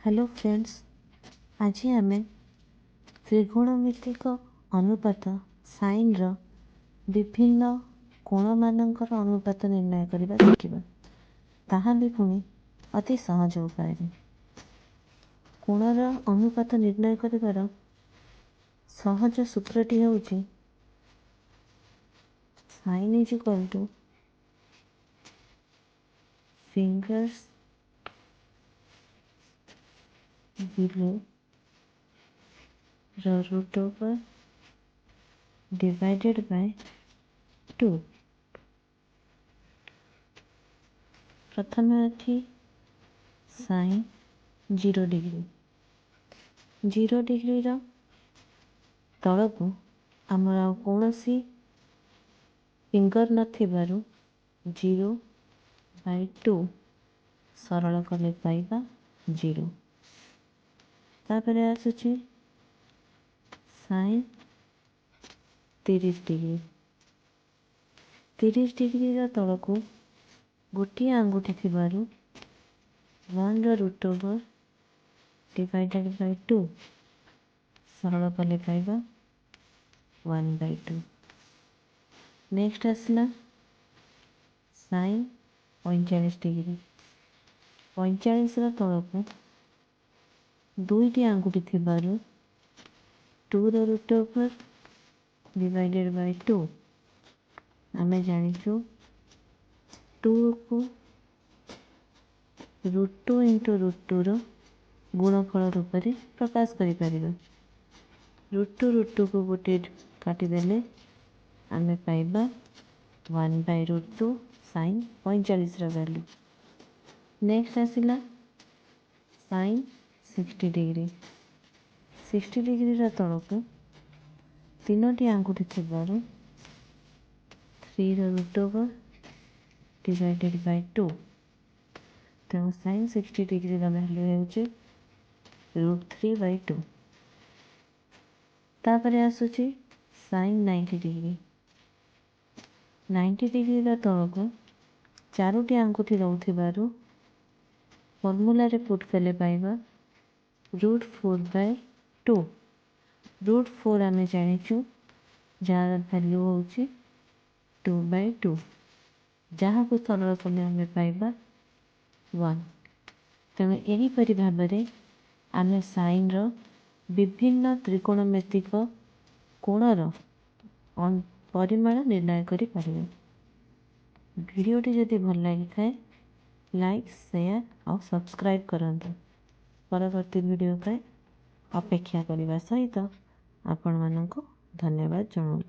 Hello friends, आज आम त्रिगोणमितिक अनुपात साइन विभिन्न कोण मानकर अनुपात निर्णय करने शिखा। ताहा भी पुणी अति सहज उपाय। कोणर अनुपात निर्णय कर सहज सूत्रटी हूँ sign is equal to fingers below the root over divided by 2। प्रथम अच्छी साइन 0 डिग्री 0 डिग्री तल को आमर कौन फिंगर नथिबारु 0/2 सरल कले पाइबा 0। तापर आसुची साइन 30 डिग्री 30 डिग्री तल को गोटे आंगुठी थिबारु 1/√2 सरल कले पाइबा 1/2। नेक्स्ट आसला साइन 45 डिग्री 45 तल को दुईटी आंगुठी थिबारु 2/√2 आमे जानिचु 2 को √2 × √2 गुणफल रूप में प्रकाश करें। √2 को गोटे काटिदेले आमे पाइबा 1/√2 साइन 45 वैल्यू। नेक्स्ट आसला साइन 60 डिग्री 60 डिग्री तल को तीनोटी आंगुठी थिबारु 3/√2 तेणु साइन 60 डिग्री वैल्यू है √3/2। तापर आसुची साइन 90 डिग्री 90 डिग्री तल को चारोटी आंगुठी रोथिबारु फॉर्मूला रे पुट कले पाइबा √4/2। √4 आमे जानिचु जार वैल्यू होची 2/2 जहाँ को सरल कले आमे पाइबा 1। तेणु एहीपरि भाव आमे साइन विभिन्न त्रिकोणमितिक कोणर परिमाण निर्णय करि पारिबे। वीडियोटी जदि भल लगी थाए लाइक शेयर और सब्सक्राइब करंतु। परवर्ती वीडियो पे अपेक्षा करने सहित आपण मानक धन्यवाद जनाऊँ।